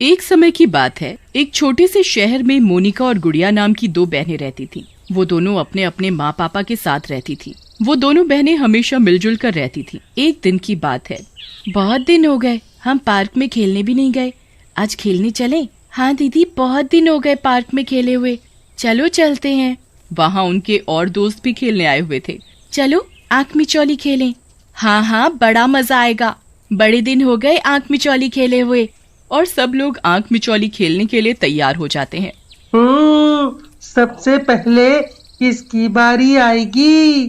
एक समय की बात है, एक छोटे से शहर में मोनिका और गुड़िया नाम की दो बहनें रहती थीं। वो दोनों अपने अपने माँ पापा के साथ रहती थीं। वो दोनों बहनें हमेशा मिलजुल कर रहती थीं। एक दिन की बात है, बहुत दिन हो गए हम पार्क में खेलने भी नहीं गए, आज खेलने चलें? हाँ दीदी, बहुत दिन हो गए पार्क में खेले हुए, चलो चलते हैं। वहाँ उनके और दोस्त भी खेलने आए हुए थे। चलो आंख मिचौली खेलें। हाँ हाँ, बड़ा मजा आएगा, बड़े दिन हो गए आंख मिचौली खेले हुए। और सब लोग आंख मिचौली खेलने के लिए तैयार हो जाते हैं। सबसे पहले किसकी बारी आएगी?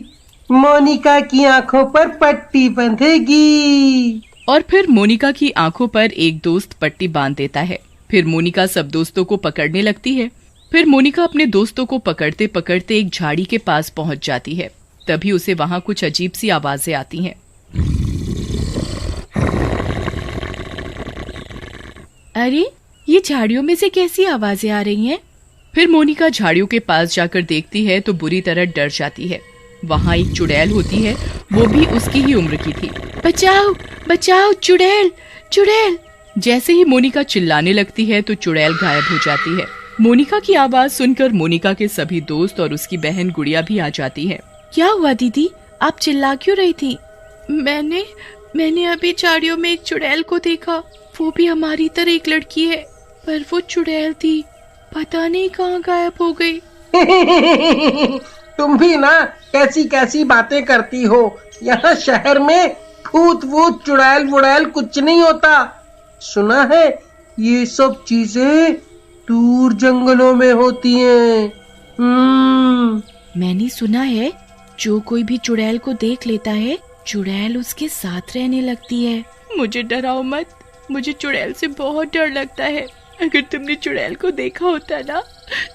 मोनिका की आंखों पर पट्टी बंधेगी। और फिर मोनिका की आंखों पर एक दोस्त पट्टी बांध देता है। फिर मोनिका सब दोस्तों को पकड़ने लगती है। फिर मोनिका अपने दोस्तों को पकड़ते पकड़ते एक झाड़ी के पास पहुंच जाती है। तभी उसे वहां कुछ अजीब सी आवाजें आती हैं। अरे, ये झाड़ियों में से कैसी आवाजें आ रही हैं? फिर मोनिका झाड़ियों के पास जाकर देखती है तो बुरी तरह डर जाती है। वहाँ एक चुड़ैल होती है, वो भी उसकी ही उम्र की थी। बचाओ बचाओ, चुड़ैल चुड़ैल। जैसे ही मोनिका चिल्लाने लगती है तो चुड़ैल गायब हो जाती है। मोनिका की आवाज सुनकर मोनिका के सभी दोस्त और उसकी बहन गुड़िया भी आ जाती है। क्या हुआ दीदी, आप चिल्ला क्यों रही थी? मैंने अभी झाड़ियों में एक चुड़ैल को देखा, वो भी हमारी तरह एक लड़की है, पर वो चुड़ैल थी, पता नहीं कहाँ गायब हो गई। तुम भी ना कैसी कैसी बातें करती हो। यहाँ शहर में भूत वूत चुड़ैल वुड़ैल कुछ नहीं होता। सुना है ये सब चीजें दूर जंगलों में होती हैं। मैंने सुना है जो कोई भी चुड़ैल को देख लेता है, चुड़ैल उसके साथ रहने लगती है। मुझे डराओ मत, मुझे चुड़ैल से बहुत डर लगता है। अगर तुमने चुड़ैल को देखा होता ना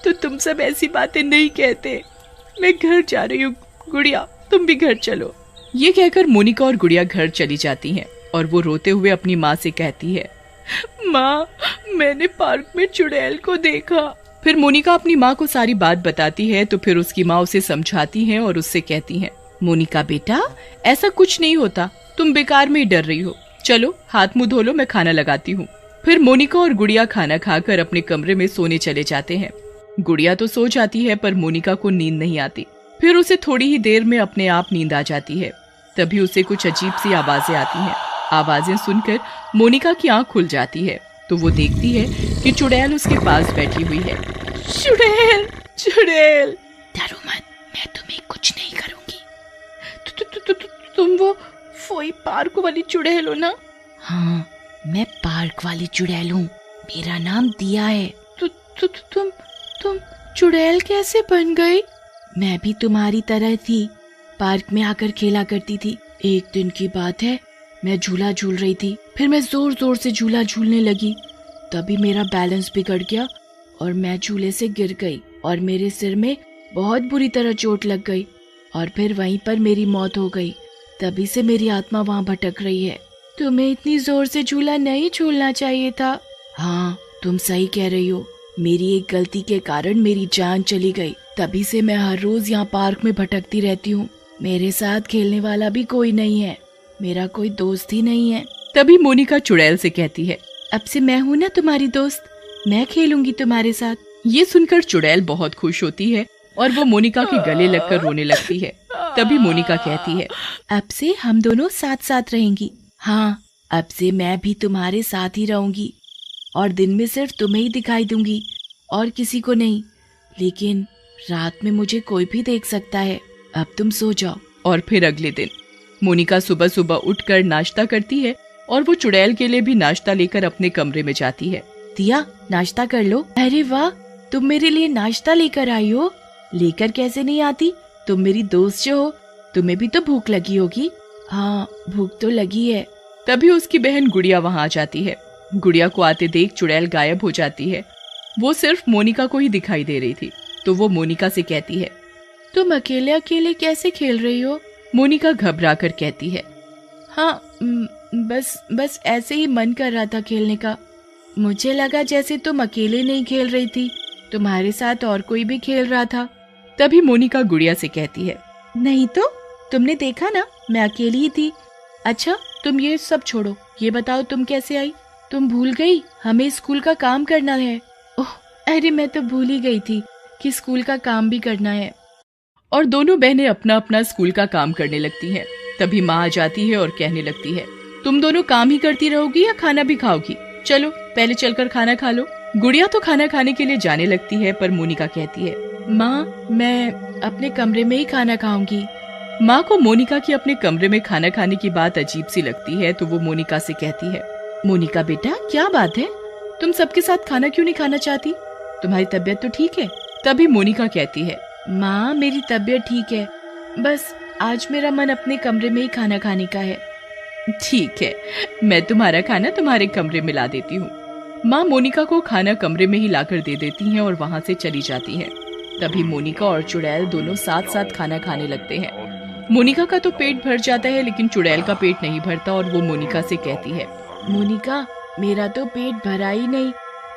तो तुम सब ऐसी बातें नहीं कहते। मैं घर जा रही हूँ, गुड़िया तुम भी घर चलो। ये कहकर मोनिका और गुड़िया घर चली जाती हैं और वो रोते हुए अपनी माँ से कहती है, माँ मैंने पार्क में चुड़ैल को देखा। फिर मोनिका अपनी माँ को सारी बात बताती है तो फिर उसकी माँ उसे समझाती है और उससे कहती है, मोनिका बेटा ऐसा कुछ नहीं होता, तुम बेकार में ही डर रही हो, चलो हाथ मुंह धो लो, मैं खाना लगाती हूँ। फिर मोनिका और गुड़िया खाना खाकर अपने कमरे में सोने चले जाते हैं। गुड़िया तो सो जाती है पर मोनिका को नींद नहीं आती। फिर उसे थोड़ी ही देर में अपने आप नींद आ जाती है। तभी उसे कुछ अजीब सी आवाजें आती हैं। आवाजें सुनकर मोनिका की आंख खुल जाती है तो वो देखती है कि चुड़ैल उसके पास बैठी हुई है। चुड़ैल चुड़ैल, डरो मत, मैं तुम्हें कुछ नहीं करूंगी। तुम वो पार्क वाली चुड़ैल हो ना? हाँ, मैं पार्क वाली चुड़ैल हूँ, मेरा नाम दिया है। तुम चुड़ैल कैसे बन गई? मैं भी तुम्हारी तरह थी, पार्क में आकर खेला करती थी। एक दिन की बात है, मैं झूला झूल रही थी, फिर मैं जोर जोर से झूला झूलने लगी, तभी मेरा बैलेंस बिगड़ गया और मैं झूले से गिर गई और मेरे सिर में बहुत बुरी तरह चोट लग गई और फिर वहीं पर मेरी मौत हो गई। तभी से मेरी आत्मा वहाँ भटक रही है। तुम्हें इतनी जोर से झूला नहीं झूलना चाहिए था। हाँ, तुम सही कह रही हो, मेरी एक गलती के कारण मेरी जान चली गई। तभी से मैं हर रोज यहाँ पार्क में भटकती रहती हूँ। मेरे साथ खेलने वाला भी कोई नहीं है, मेरा कोई दोस्त ही नहीं है। तभी मोनिका चुड़ैल से कहती है, अब से मैं हूँ ना तुम्हारी दोस्त, मैं खेलूंगी तुम्हारे साथ। ये सुनकर चुड़ैल बहुत खुश होती है और वो मोनिका के गले लगकर रोने लगती है। तभी मोनिका कहती है, अब से हम दोनों साथ साथ रहेंगी। हाँ, अब से मैं भी तुम्हारे साथ ही रहूंगी और दिन में सिर्फ तुम्हें ही दिखाई दूंगी और किसी को नहीं, लेकिन रात में मुझे कोई भी देख सकता है। अब तुम सो जाओ। और फिर अगले दिन मोनिका सुबह सुबह उठकर नाश्ता करती है और वो चुड़ैल के लिए भी नाश्ता लेकर अपने कमरे में जाती है। दिया, नाश्ता कर लो। अरे वाह, तुम मेरे लिए नाश्ता लेकर आई हो। लेकर कैसे नहीं आती, तुम मेरी दोस्त जो हो, तुम्हें भी तो भूख लगी होगी। हाँ, भूख तो लगी है। तभी उसकी बहन गुड़िया वहाँ आ जाती है। गुड़िया को आते देख चुड़ैल गायब हो जाती है। वो सिर्फ मोनिका को ही दिखाई दे रही थी तो वो मोनिका से कहती है, तुम अकेले अकेले कैसे खेल रही हो? मोनिका घबरा कर कहती है, हाँ बस ऐसे ही मन कर रहा था खेलने का। मुझे लगा जैसे तुम अकेले नहीं खेल रही थी, तुम्हारे साथ और कोई भी खेल रहा था। तभी मोनिका गुड़िया से कहती है, नहीं तो तुमने देखा ना, मैं अकेली ही थी। अच्छा तुम ये सब छोड़ो, ये बताओ तुम कैसे आई? तुम भूल गई, हमें स्कूल का काम करना है। ओह अरे मैं तो भूल ही गई थी कि स्कूल का काम भी करना है। और दोनों बहनें अपना अपना स्कूल का काम करने लगती हैं। तभी माँ आ जाती है और कहने लगती है, तुम दोनों काम ही करती रहोगी या खाना भी खाओगी? चलो पहले चलकर खाना खा लो। गुड़िया तो खाना खाने के लिए जाने लगती है, पर मोनिका कहती है, माँ मैं अपने कमरे में ही खाना खाऊंगी। माँ को मोनिका की अपने कमरे में खाना खाने की बात अजीब सी लगती है, तो वो मोनिका से कहती है, मोनिका बेटा क्या बात है, तुम सबके साथ खाना क्यों नहीं खाना चाहती? तुम्हारी तबीयत तो ठीक है? तभी मोनिका कहती है, माँ मेरी तबीयत ठीक है, बस आज मेरा मन अपने कमरे में ही खाना खाने का है। ठीक है, मैं तुम्हारा खाना तुम्हारे कमरे में ला देती हूँ। माँ मोनिका को खाना कमरे में ही लाकर दे देती हैं और वहाँ से चली जाती हैं। तभी मोनिका और चुड़ैल दोनों साथ साथ खाना खाने लगते हैं। मोनिका का तो पेट भर जाता है, लेकिन चुड़ैल का पेट नहीं भरता और वो मोनिका से कहती है, मोनिका मेरा तो पेट भरा ही नहीं,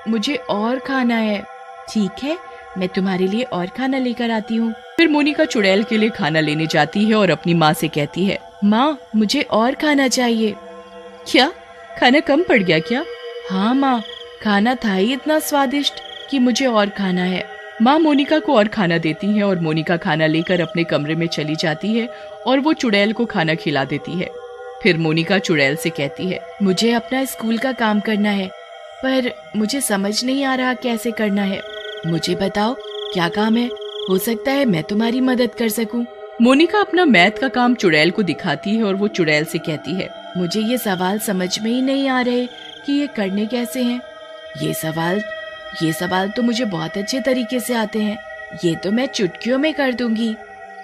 मुझे और खाना है। ठीक है, मैं तुम्हारे लिए और खाना लेकर आती हूँ। फिर मोनिका चुड़ैल के लिए खाना लेने जाती है और अपनी माँ से कहती है, माँ मुझे और खाना चाहिए। क्या खाना कम पड़ गया क्या? हाँ माँ, खाना था ही इतना स्वादिष्ट कि मुझे और खाना है। माँ मोनिका को और खाना देती है और मोनिका खाना लेकर अपने कमरे में चली जाती है और वो चुड़ैल को खाना खिला देती है। फिर मोनिका चुड़ैल से कहती है, मुझे अपना स्कूल का काम करना है, पर मुझे समझ नहीं आ रहा कैसे करना है। मुझे बताओ क्या काम है, हो सकता है मैं तुम्हारी मदद कर सकूं। मोनिका अपना मैथ का काम चुड़ैल को दिखाती है और वो चुड़ैल से कहती है, मुझे ये सवाल समझ में ही नहीं आ रहे कि ये करने कैसे हैं। ये सवाल तो मुझे बहुत अच्छे तरीके से आते हैं, ये तो मैं चुटकियों में कर दूंगी।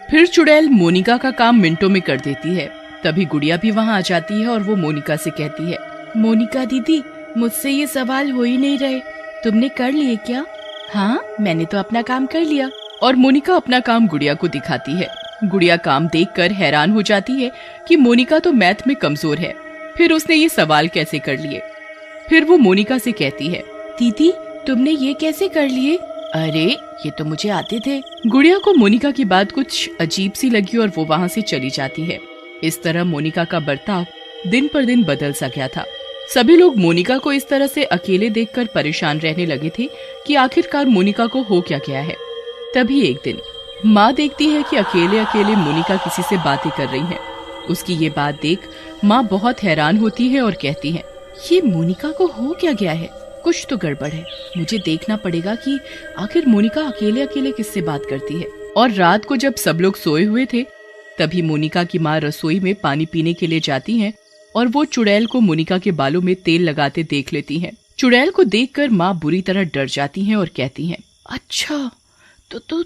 फिर चुड़ैल मोनिका का काम मिनटों में कर देती है। तभी गुड़िया भी वहाँ आ जाती है और वो मोनिका से कहती है, मोनिका दीदी मुझसे ये सवाल हो ही नहीं रहे, तुमने कर लिए क्या? हाँ मैंने तो अपना काम कर लिया। और मोनिका अपना काम गुड़िया को दिखाती है। गुड़िया काम देखकर हैरान हो जाती है कि मोनिका तो मैथ में कमजोर है, फिर उसने ये सवाल कैसे कर लिए। फिर वो मोनिका से कहती है, दीदी तुमने ये कैसे कर लिए? अरे ये तो मुझे आते थे। गुड़िया को मोनिका की बात कुछ अजीब सी लगी और वो वहाँ से चली जाती है। इस तरह मोनिका का बर्ताव दिन पर दिन बदल सा गया था। सभी लोग मोनिका को इस तरह से अकेले देखकर परेशान रहने लगे थे कि आखिरकार मोनिका को हो क्या गया है। तभी एक दिन माँ देखती है कि अकेले अकेले मोनिका किसी से बातें कर रही है। उसकी ये बात देख माँ बहुत हैरान होती है और कहती है, ये मोनिका को हो क्या गया है, कुछ तो गड़बड़ है। मुझे देखना पड़ेगा कि आखिर मोनिका अकेले अकेले किससे बात करती है। और रात को जब सब लोग सोए हुए थे, तभी मोनिका की माँ रसोई में पानी पीने के लिए जाती हैं और वो चुड़ैल को मोनिका के बालों में तेल लगाते देख लेती हैं। चुड़ैल को देखकर माँ बुरी तरह डर जाती हैं और कहती हैं, अच्छा तो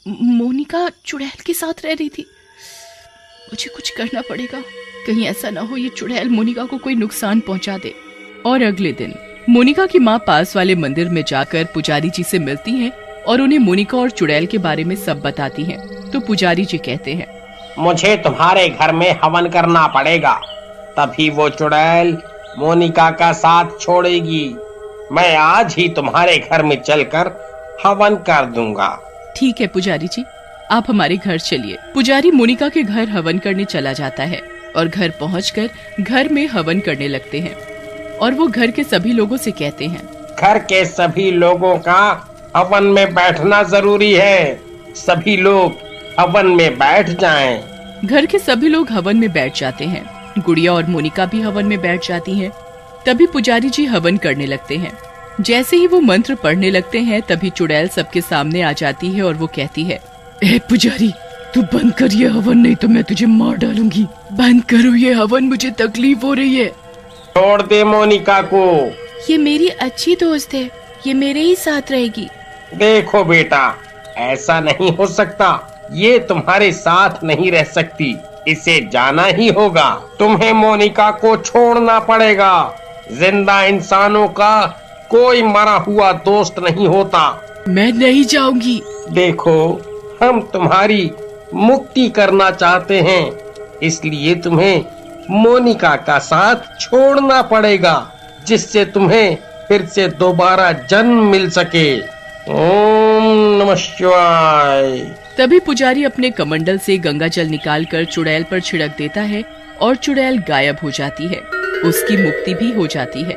मोनिका चुड़ैल के साथ रह रही थी, मुझे कुछ करना पड़ेगा, कहीं ऐसा ना हो ये चुड़ैल मोनिका को कोई नुकसान पहुंचा दे। और अगले दिन मोनिका की माँ पास वाले मंदिर में जाकर पुजारी जी से मिलती हैं और उन्हें मोनिका और चुड़ैल के बारे में सब बताती हैं। तो पुजारी जी कहते हैं, मुझे तुम्हारे घर में हवन करना पड़ेगा, तभी वो चुड़ैल मोनिका का साथ छोड़ेगी। मैं आज ही तुम्हारे घर में चलकर हवन कर दूंगा। ठीक है पुजारी जी, आप हमारे घर चलिए। पुजारी मोनिका के घर हवन करने चला जाता है और घर पहुंचकर घर में हवन करने लगते हैं। और वो घर के सभी लोगों से कहते हैं, घर के सभी लोगों का हवन में बैठना जरूरी है, सभी लोग हवन में बैठ जाएं। घर के सभी लोग हवन में बैठ जाते हैं। गुड़िया और मोनिका भी हवन में बैठ जाती हैं। तभी पुजारी जी हवन करने लगते हैं। जैसे ही वो मंत्र पढ़ने लगते हैं, तभी चुड़ैल सबके सामने आ जाती है और वो कहती है, ए पुजारी तू बंद कर ये हवन, नहीं तो मैं तुझे मार डालूंगी। बंद करो ये हवन, मुझे तकलीफ हो रही है। छोड़ दे मोनिका को, ये मेरी अच्छी दोस्त है, ये मेरे ही साथ रहेगी। देखो बेटा, ऐसा नहीं हो सकता, ये तुम्हारे साथ नहीं रह सकती, इसे जाना ही होगा। तुम्हें मोनिका को छोड़ना पड़ेगा। जिंदा इंसानों का कोई मरा हुआ दोस्त नहीं होता। मैं नहीं जाऊंगी। देखो, हम तुम्हारी मुक्ति करना चाहते हैं, इसलिए तुम्हें मोनिका का साथ छोड़ना पड़ेगा, जिससे तुम्हें फिर से दोबारा जन्म मिल सके। ओम नमः शिवाय। तभी पुजारी अपने कमंडल से गंगा जल निकालकर चुड़ैल पर छिड़क देता है और चुड़ैल गायब हो जाती है। उसकी मुक्ति भी हो जाती है।